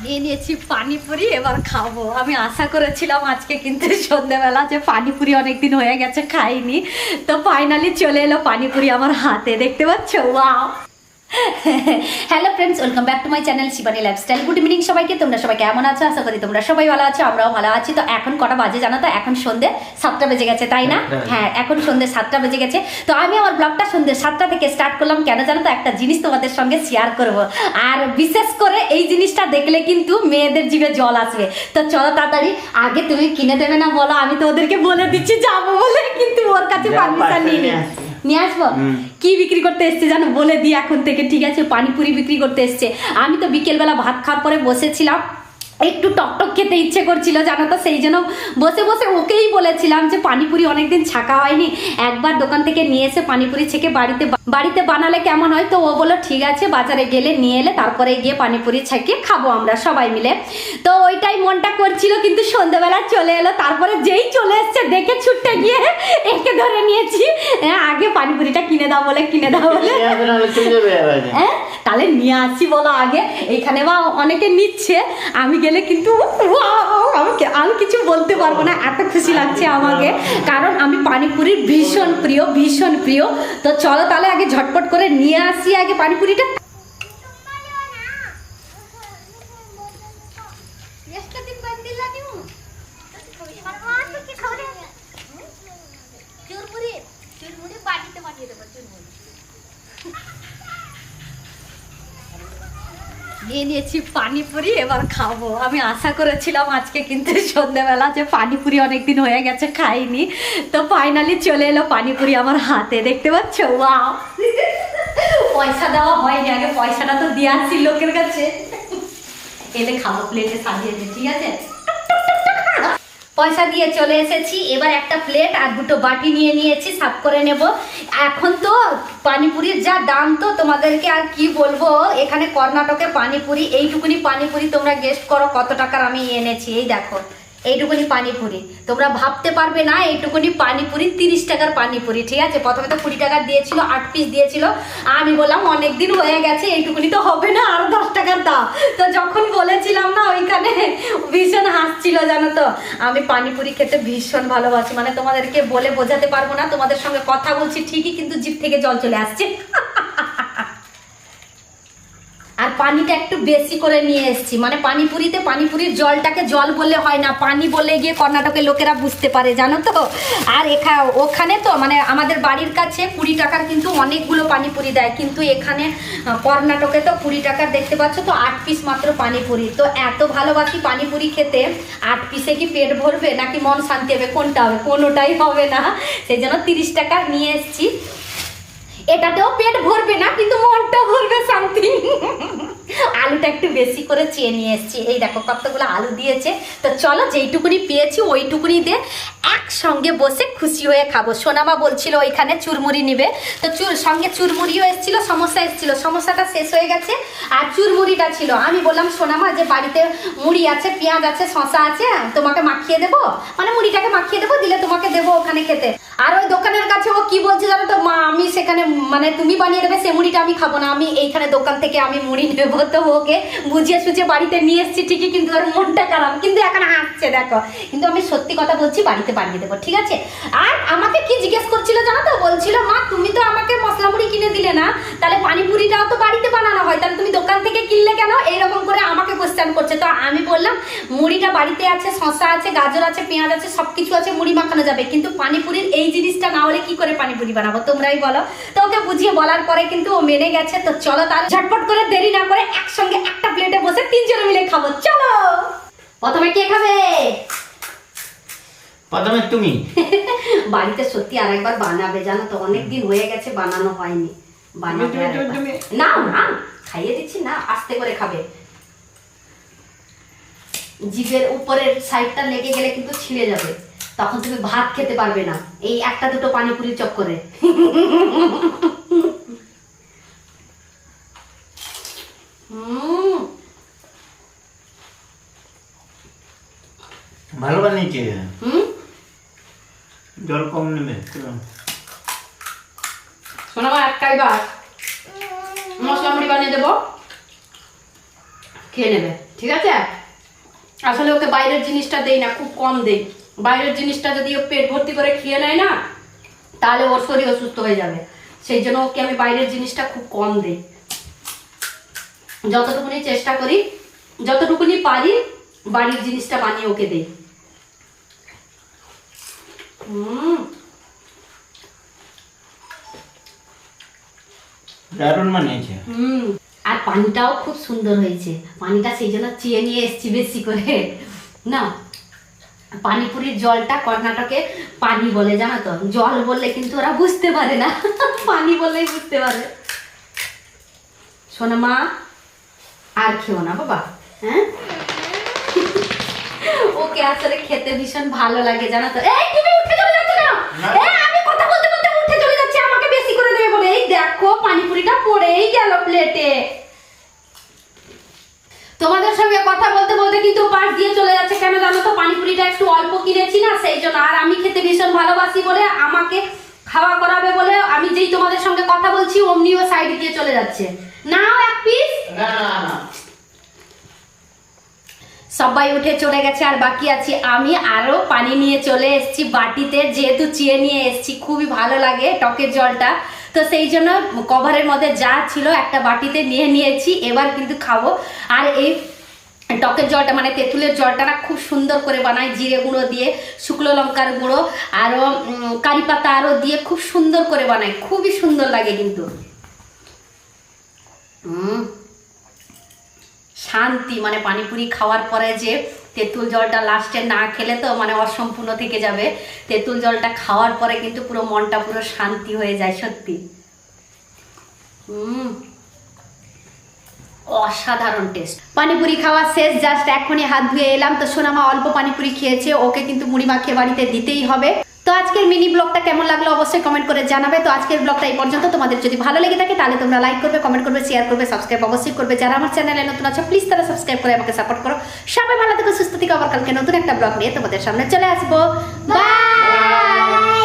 নিয়ে নিয়েছি পানিপুরি, এবার খাবো। আমি আশা করেছিলাম আজকে কিন্তু সন্ধ্যেবেলা যে পানিপুরি অনেকদিন হয়ে গেছে খাইনি, তো ফাইনালি চলে এলো পানিপুরি আমার হাতে, দেখতে পাচ্ছ? Wow! Hello friends, welcome back to my channel Shivani lifestyle. Good evening সবাইকে। তোমরা সবাই কেমন আছো? আশা করি তোমরা সবাই ভালো আছো, আমরাও ভালো আছি। তো এখন কটা বাজে জানো তো? এখন সন্ধ্যে 7টা বেজে গেছে, তাই না? হ্যাঁ, এখন সন্ধ্যে 7টা বেজে গেছে। তো আমি আমার ব্লগটা সন্ধ্যে 7টা থেকে স্টার্ট করলাম। কেন জানো তো? একটা জিনিস তোমাদের সঙ্গে শেয়ার করব, আর বিশেষ করে এই জিনিসটা দেখলে কিন্তু মেয়েদের জিভে জল আসবে। তো চলো তাড়াতাড়ি, আগে তুমি কিনে দেবে না বলো? আমি তো ওদেরকে বলে দিচ্ছি যাবো বলে, কিন্তু ওর কাছে পারমিশন নিয়ে আসবো। কি বিক্রি করতে এসছে জানো? বলে দিই এখন থেকে, ঠিক আছে? পানিপুরি বিক্রি করতে এসছে। আমি তো বিকেলবেলা ভাত খাওয়ার পরে বসেছিলাম, একটু টকটক খেতে ইচ্ছে করছিল জানো তো, সেই জন্য বসে বসে ওকেই বলেছিলাম যে পানিপুরি অনেকদিন ছাকা হয়নি, একবার দোকান থেকে নিয়ে এসে পানিপুরি ছেঁকে বাড়িতে বানালে কেমন হয়? তো ও বললো ঠিক আছে, বাজারে গেলে নিয়ে এলে তারপরে গিয়ে পানিপুরি ছেঁকে খাবো আমরা সবাই মিলে। তো ওইটাই মনটা করছিল, কিন্তু সন্ধ্যাবেলা চলে এলো। তারপরে যেই চলে এসছে দেখে ছুটতে গিয়ে একে ধরে নিয়েছি। আগে পানিপুরিটা কিনে দাও বলে হ্যাঁ, তাহলে নিয়ে আসি বলো আগে। এইখানে বা অনেকে নিচ্ছে, আমি গেলে কিন্তু আমি কিছু বলতে পারবো না, এত খুশি লাগছে আমাকে, কারণ আমি পানিপুরির ভীষণ প্রিয়। তো চলো তাহলে আগে ঝটপট করে নিয়ে আসি আগে পানিপুরিটা। নিয়ে নিয়েছি পানিপুরি, এবার খাবো। আমি আশা করেছিলাম আজকে কিন্তু সন্ধ্যেবেলা যে পানিপুরি অনেকদিন হয়ে গেছে খাইনি, তো ফাইনালি চলে এলো পানিপুরি আমার হাতে, দেখতে পাচ্ছ? ওয়াও! পয়সা দেওয়া হয়নি, আগে পয়সাটা তো দিয়ে আসছি লোকের কাছে। এলে খাবো, প্লেটে সাজিয়ে দে, ঠিক আছে? পয়সা দিয়ে চলে এসেছি। এবার একটা প্লেট আর দুটো বাটি নিয়ে নিয়েছি, সাফ করে নেব। এখন তো পানিপুরির যা দাম, তো তোমাদেরকে আর কি বলবো। এখানে কর্ণাটকে পানিপুরি, এইটুকুনি পানিপুরি তোমরা গেস্ট করো কত টাকার আমি এনেছি। এই দেখো, এইটুকুনি পানিপুরি, তোমরা ভাবতে পারবে না। এইটুকুনি পানিপুরি 30 টাকার পানিপুরি, ঠিক আছে? প্রথমে তো 20 টাকার দিয়েছিল, 8 পিস দিয়েছিল। আমি বললাম অনেকদিন হয়ে গেছে, এইটুকুনি তো হবে না, আরো 10 টাকার দাও। তো যখন বলেছিলাম না, ওইখানে ভীষণ হাসছিল জানো তো। আমি পানিপুরি খেতে ভীষণ ভালোবাসি, মানে তোমাদেরকে বলে বোঝাতে পারবো না। তোমাদের সঙ্গে কথা বলছি ঠিকই, কিন্তু জিভ থেকে জল চলে আসছে। আর পানিটা একটু বেশি করে নিয়ে এসেছি, মানে পানিপুরির জলটাকে জল বললে হয় না, পানি বলে গিয়ে কর্ণাটকের লোকেরা বুঝতে পারে জানো তো। আর ওখানে তো মানে আমাদের বাড়ির কাছে 20 টাকার কিন্তু অনেকগুলো পানিপুরি দেয়, কিন্তু এখানে কর্ণাটকে তো 20 টাকার দেখতে পাচ্ছ তো 8 পিস মাত্র পানিপুরি। তো এত ভালোবাসি পানিপুরি খেতে, 8 পিসে কি পেট ভরবে নাকি মন শান্তি হবে? কোনটা হবে? কোনোটাই হবে না। সেই জন্য 30 টাকার নিয়ে এসেছি। এটাতেও পেট ভরবে না, কিন্তু মনটা ভরবে শান্তি। আলুটা একটু বেশি করে চেয়ে নিয়ে এসেছি। এই দেখো কতগুলো আলু দিয়েছে। তো চলো, যেইটুকুনি পেয়েছি ওইটুকুনি দিয়ে একসঙ্গে বসে খুশি হয়ে খাবো। সোনামা বলছিল ওইখানে চুরমুড়ি নিবে, তো সঙ্গে চুরমুড়িও এসেছিলো, সমস্যা এসেছিলো, সমস্যাটা শেষ হয়ে গেছে আর চুরমুড়িটা ছিল। আমি বললাম সোনামা যে বাড়িতে মুড়ি আছে, পেঁয়াজ আছে, শশা আছে, তোমাকে মাখিয়ে দেবো, মানে মুড়িটাকে মাখিয়ে দেবো, দিলে তোমাকে দেবো ওখানে খেতে। আর ওই দোকানের কাছে ও কি বলছে জানো তো? মা, আমি সেখানে মানে তুমি বানিয়ে দেবে, সে মুড়িটা আমি খাবো না, আমি এইখানে দোকান থেকে আমি মুড়ি নেবো। তো ওকে বুঝিয়ে সুঝিয়ে বাড়িতে নিয়ে এসেছি ঠিকই, কিন্তু ওর মনটা খারাপ, কিন্তু এখন হাসছে দেখো। কিন্তু আমি সত্যি কথা বলছি, বাড়িতে বানিয়ে দেবো, ঠিক আছে? আর আমাকে কি জিজ্ঞেস করছিল জানো তো? বলছিল মা, তুমি তো আমাকে মশলা মুড়ি কিনে দিলে না, তাহলে পানিপুরিটাও তো বাড়িতে বানানো হয়, তাহলে তুমি দোকান থেকে কিনলে কেন? এইরকম করে আমাকে কোশ্চেন করছে। তো আমি বললাম মুড়িটা বাড়িতে আছে, শশা আছে, গাজর আছে, পেঁয়াজ আছে, সবকিছু আছে, মুড়ি মাখানো যাবে, কিন্তু পানিপুরির এই জিনিসটা না হলে কি করে পানিপুরি বানাবো? তোমরাই বলো। তো ওকে বুঝিয়ে বলার পরে কিন্তু ও মেনে গেছে। তো চলো তার ঝটপট করে দেরি না করে একসঙ্গে একটা প্লেটে বসে 3 জন মিলে খাবো। চলো, প্রথমে কে খাবে? প্রথমে তুমি। বাড়িতে সত্যি আরেকবার বানাবে জানো তো, অনেকদিন হয়ে গেছে বানানো হয়নি। বানাবে না, না খাইয়ে দিচ্ছি না, আস্তে করে খাবে। জিভের উপরের সাইডটা লেগে গেলে কিন্তু ছিঁড়ে যাবে, তখন তুমি ভাত খেতে পারবে না এই একটা দুটো পানিপুরির চক্করে। ভালো বানিয়েছে। জল কম নেবে। শোনাবা, একটাই বার মশলা মুড়ি বানিয়ে দেবো, খেয়ে নেবে। ঠিক আছে? আসলে ওকে বাইরের জিনিসটা দেই না, খুব কম দেই। বাইরের জিনিসটা যদি ও পেট ভর্তি করে খেয়ে নেয় না, তাহলে ওর শরীর অসুস্থ হয়ে যাবে। সেই জন্য ওকে আমি বাইরের জিনিসটা খুব কম দেই। যতটুকুনি চেষ্টা করি, যতটুকুনি পারি বাড়ির জিনিসটা বানিয়ে ওকে দেই। দারুণ বানিয়েছে। আর পানিটাও খুব সুন্দর হয়েছে। পানিটা সেই জন্য চেয়ে নিয়ে এসেছি বেশি করে। না, পানিপুরির জলটা কর্ণাটকে পানি বলে, জানো তো? জল বললে কিন্তু ওরা বুঝতে পারে না, পানি বললেই বুঝতে পারে। শোনো মা, আর খেও না বাবা, হ্যাঁ? ওকে আসলে খেতে ভীষণ ভালো লাগে, জানো তো? এই তুমি উঠে চলে যাচ্ছ না? আমি কথা বলতে বলতে উঠে চলে যাচ্ছি, আমাকে বেশি করে দেবে বলে। এই দেখো পানিপুরিটা পড়েই গেল প্লেটে। তোমাদের সঙ্গে কথা বলতে বলতে কিন্তু পাশ দিয়ে চলে যাচ্ছে, কেন জানো তো? পানিপুরিটা একটু অল্প কিনেছি না, সেই জন্য। আর আমি খেতে ভীষণ ভালোবাসি বলে, আমাকে খাওয়া করাবে বলে আমি যেই তোমাদের সঙ্গে কথা বলছি অমনি ও সাইড দিয়ে চলে যাচ্ছে। নাও এক পিস। না না না, সবাই উঠে চলে গেছে, আর বাকি আছি আমি। আরো পানি নিয়ে চলে এসেছি বাটিতে, যেহেতু চেয়ে নিয়ে এসেছি। খুবই ভালো লাগে টকের জলটা, তো সেই জন্য কভারের মধ্যে যা ছিল একটা বাটিতে নিয়ে নিয়েছি। এবার কিন্তু খাবো। আর এই টকের জলটা মানে তেঁতুলের জলটা না খুব সুন্দর করে বানায়, জিরে গুঁড়ো দিয়ে, শুকনো লঙ্কার গুঁড়ো, আরও কারি পাতা আরও দিয়ে খুব সুন্দর করে বানায়। খুবই সুন্দর লাগে কিন্তু। শান্তি, মানে পানিপুরি খাওয়ার পরে যে তেঁতুল জলটা লাস্টে না খেলে তো মানে অসম্পূর্ণ থেকে যাবে। তেঁতুল জলটা খাওয়ার পরে কিন্তু পুরো মনটা পুরো শান্তি হয়ে যায় সত্যি। অসাধারণ টেস্ট। পানিপুরি খাওয়া শেষ, জাস্ট এখনই হাত ধুয়ে এলাম। তো সোনামা অল্প পানিপুরি খেয়েছে, ওকে কিন্তু মুড়ি মাখিয়ে বাড়িতে দিতেই হবে। তো আজকের মিনি ব্লগটা কেমন লাগলো অবশ্যই কমেন্ট করে জানাবে। তো আজকের ব্লগটা এই পর্যন্ত। তোমাদের যদি ভালো লেগে থাকে তাহলে তোমরা লাইক করবে, কমেন্ট করবে, শেয়ার করবে, সাবস্ক্রাইব অবশ্যই করবে। যারা আমার চ্যানেলে নতুন আছে প্লিজ তারা সাবস্ক্রাইব করে আমাকে সাপোর্ট করো। সবাই ভালো থেকো, সুস্থ থেকো। আবার কালকে নতুন একটা ব্লগ নিয়ে তোমাদের সামনে চলে আসবো। বাই।